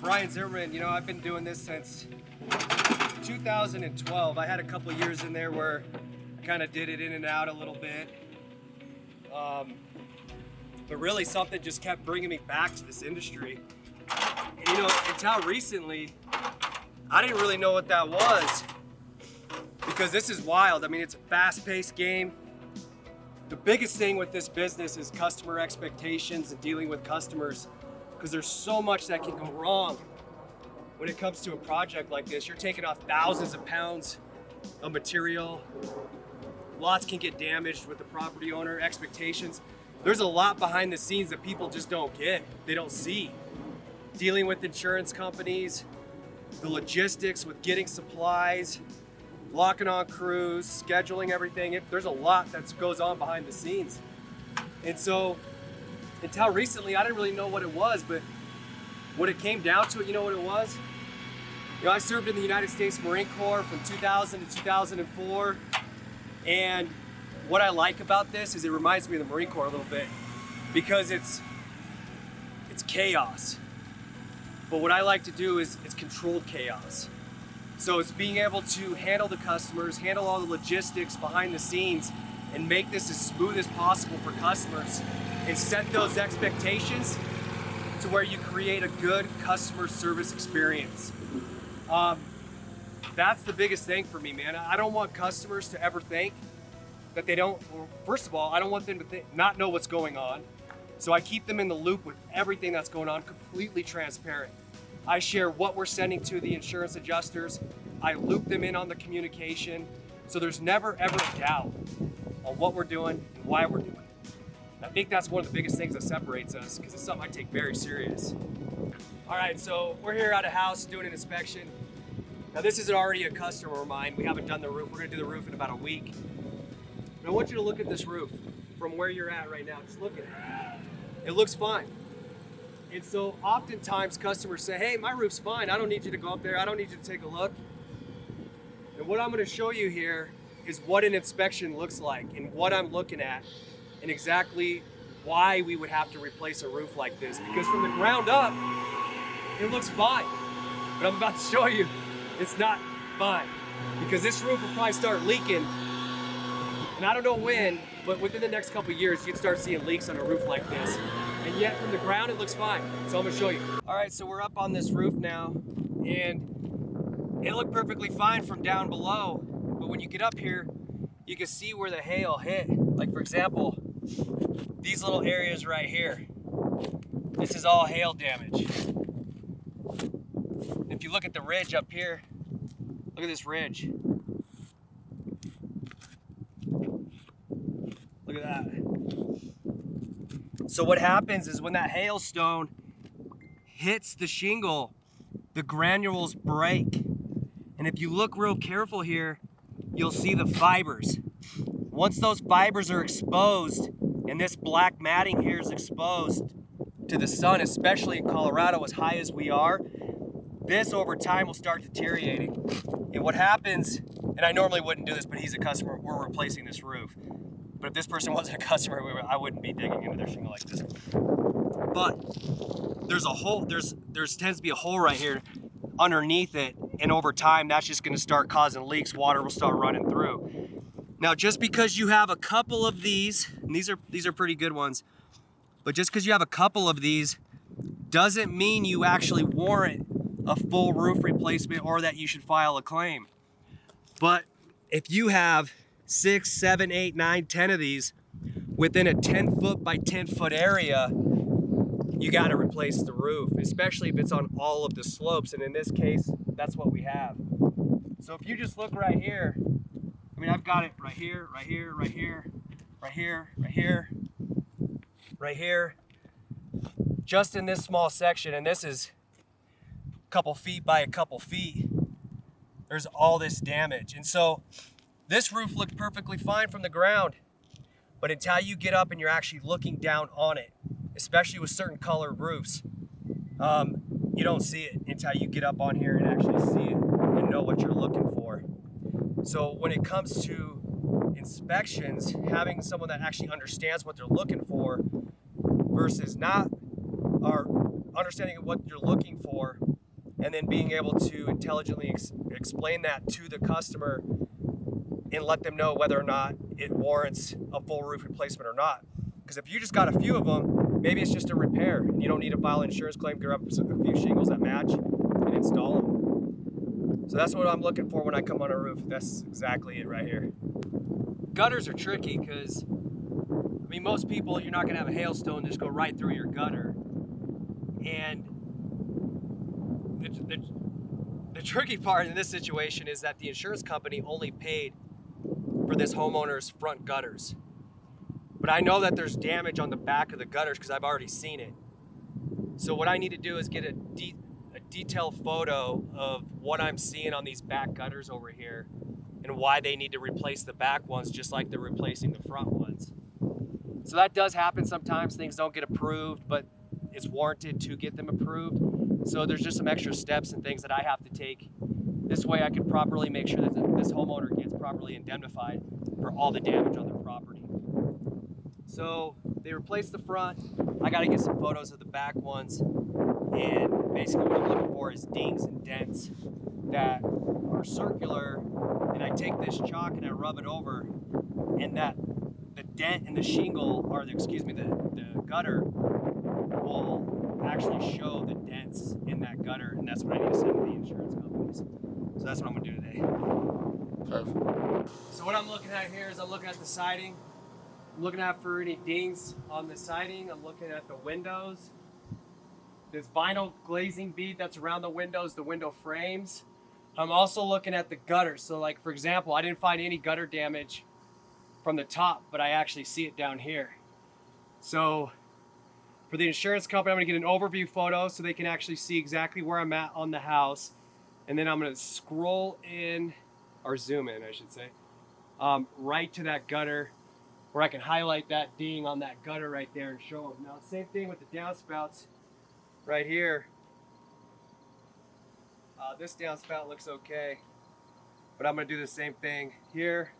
Brian Zimmerman. You know, I've been doing this since 2012. I had a couple of years in there where I kind of did it in and out a little bit. But really something just kept bringing me back to this industry. And, you know, until recently, I didn't really know what that was, because this is wild. I mean, it's a fast-paced game. The biggest thing with this business is customer expectations and dealing with customers, because there's so much that can go wrong when it comes to a project like this. You're taking off thousands of pounds of material. Lots can get damaged with the property owner expectations. There's a lot behind the scenes that people just don't get, they don't see. Dealing with insurance companies, the logistics with getting supplies, locking on crews, scheduling everything. There's a lot that goes on behind the scenes. And so, until recently, I didn't really know what it was, but when it came down to it, you know what it was? You know, I served in the United States Marine Corps from 2000 to 2004, and what I like about this is it reminds me of the Marine Corps a little bit, because it's chaos. But what I like to do is it's controlled chaos. So it's being able to handle the customers, handle all the logistics behind the scenes, and make this as smooth as possible for customers, and set those expectations to where you create a good customer service experience. That's the biggest thing for me, man. I don't want customers to ever think that they don't, well, first of all, I don't want them to not know what's going on. So I keep them in the loop with everything that's going on, completely transparent. I share what we're sending to the insurance adjusters. I loop them in on the communication. So there's never ever a doubt on what we're doing and why we're doing it. And I think that's one of the biggest things that separates us, because it's something I take very serious. All right, so we're here at a house doing an inspection. Now this is already a customer of mine. We haven't done the roof. We're gonna do the roof in about a week. But I want you to look at this roof from where you're at right now. Just look at it. It looks fine. And so oftentimes customers say, hey, my roof's fine. I don't need you to go up there. I don't need you to take a look. And what I'm gonna show you here is what an inspection looks like, and what I'm looking at, and exactly why we would have to replace a roof like this. Because from the ground up, it looks fine. But I'm about to show you, it's not fine. Because this roof will probably start leaking, and I don't know when, but within the next couple of years, you'd start seeing leaks on a roof like this. And yet from the ground, it looks fine. So I'm gonna show you. All right, so we're up on this roof now, and it looked perfectly fine from down below. But when you get up here, you can see where the hail hit. Like for example, these little areas right here. This is all hail damage. If you look at the ridge up here, look at this ridge. Look at that. So what happens is when that hailstone hits the shingle, the granules break. And if you look real careful here, you'll see the fibers. Once those fibers are exposed, and this black matting here is exposed to the sun, especially in Colorado, as high as we are, this over time will start deteriorating. And what happens, and I normally wouldn't do this, but he's a customer, we're replacing this roof. But if this person wasn't a customer, I wouldn't be digging into their shingle like this. But there's a hole, there tends to be a hole right here underneath it, and over time that's just gonna start causing leaks. Water will start running through. Now just because you have a couple of these, and these are pretty good ones, but just because you have a couple of these doesn't mean you actually warrant a full roof replacement or that you should file a claim. But if you have 6, 7, 8, 9, 10 of these within a 10-foot by 10-foot area, you got to replace the roof, especially if it's on all of the slopes. And in this case, that's what we have. So if you just look right here, I mean, I've got it right here, right here, right here, right here, right here, right here, just in this small section. And this is a couple feet by a couple feet. There's all this damage. And so this roof looked perfectly fine from the ground, but until you get up and you're actually looking down on it, especially with certain colored roofs, you don't see it until you get up on here and actually see it and know what you're looking for. So when it comes to inspections, having someone that actually understands what they're looking for versus not are understanding what you're looking for, and then being able to intelligently explain that to the customer and let them know whether or not it warrants a full roof replacement or not. Because if you just got a few of them, maybe it's just a repair and you don't need to file an insurance claim, grab a few shingles that match and install them. So that's what I'm looking for when I come on a roof. That's exactly it right here. Gutters are tricky because, I mean, most people, you're not gonna have a hailstone just go right through your gutter. And the tricky part in this situation is that the insurance company only paid for this homeowner's front gutters. But I know that there's damage on the back of the gutters because I've already seen it. So what I need to do is get a detailed photo of what I'm seeing on these back gutters over here and why they need to replace the back ones just like they're replacing the front ones. So that does happen sometimes. Things don't get approved, but it's warranted to get them approved. So there's just some extra steps and things that I have to take. This way I can properly make sure that this homeowner gets properly indemnified for all the damage on their property. So they replaced the front. I gotta get some photos of the back ones. And basically what I'm looking for is dings and dents that are circular. And I take this chalk and I rub it over, and that the dent in the shingle, or the gutter will actually show the dents in that gutter, and that's what I need to send to the insurance companies. So that's what I'm gonna do today. Perfect. So what I'm looking at here is I'm looking at the siding. I'm looking out for any dings on the siding. I'm looking at the windows. This vinyl glazing bead that's around the windows, the window frames. I'm also looking at the gutters. So like, for example, I didn't find any gutter damage from the top, but I actually see it down here. So for the insurance company, I'm gonna get an overview photo so they can actually see exactly where I'm at on the house. And then I'm gonna scroll in, or zoom in, I should say, right to that gutter where I can highlight that ding on that gutter right there and show them. Now, same thing with the downspouts right here. This downspout looks okay, but I'm gonna do the same thing here.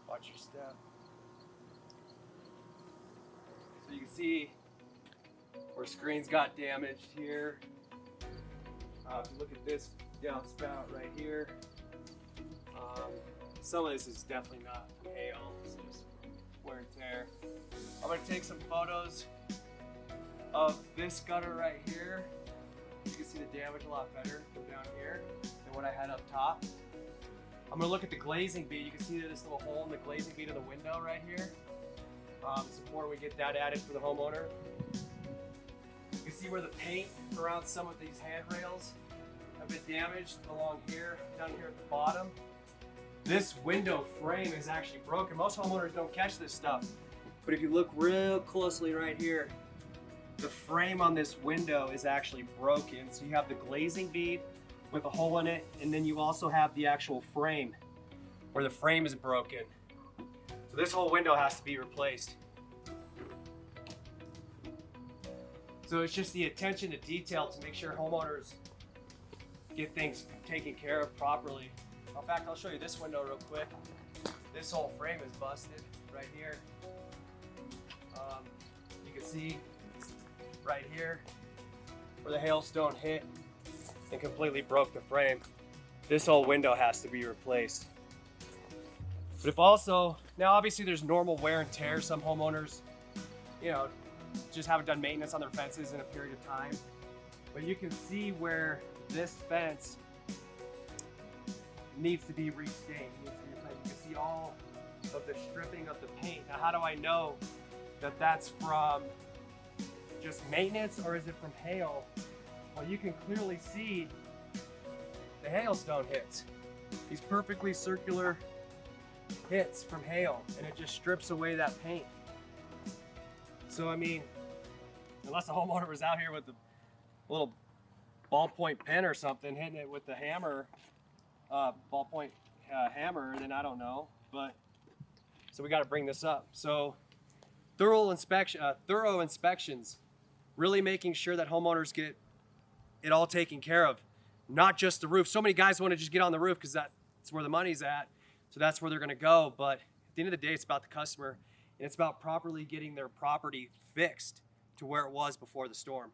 Watch your step. So you can see where screens got damaged here. If you look at this downspout right here, some of this is definitely not hail, this is wear and tear. I'm gonna take some photos of this gutter right here. You can see the damage a lot better from down here than what I had up top. I'm gonna look at the glazing bead. You can see this little hole in the glazing bead of the window right here. It's important we get that added for the homeowner. You can see where the paint around some of these handrails have been damaged along here, down here at the bottom. This window frame is actually broken. Most homeowners don't catch this stuff, but if you look real closely right here, the frame on this window is actually broken. So you have the glazing bead with a hole in it, and then you also have the actual frame where the frame is broken. So this whole window has to be replaced. So it's just the attention to detail to make sure homeowners get things taken care of properly. In fact, I'll show you this window real quick. This whole frame is busted right here. You can see right here where the hailstone hit and completely broke the frame. This whole window has to be replaced. But if also, now obviously there's normal wear and tear. Some homeowners, just haven't done maintenance on their fences in a period of time. But you can see where this fence needs to be restained. You can see all of the stripping of the paint. Now, how do I know that that's from just maintenance or is it from hail? Well, you can clearly see the hailstone hits. These perfectly circular hits from hail, and it just strips away that paint. So, I mean, unless the homeowner was out here with a little ballpoint pen or something, hitting it with the hammer, ballpoint hammer, then I don't know. But so we got to bring this up. So thorough inspections, really making sure that homeowners get it all taken care of. not just the roof. So many guys want to just get on the roof because that's where the money's at. So that's where they're going to go. But at the end of the day, it's about the customer, and it's about properly getting their property fixed to where it was before the storm.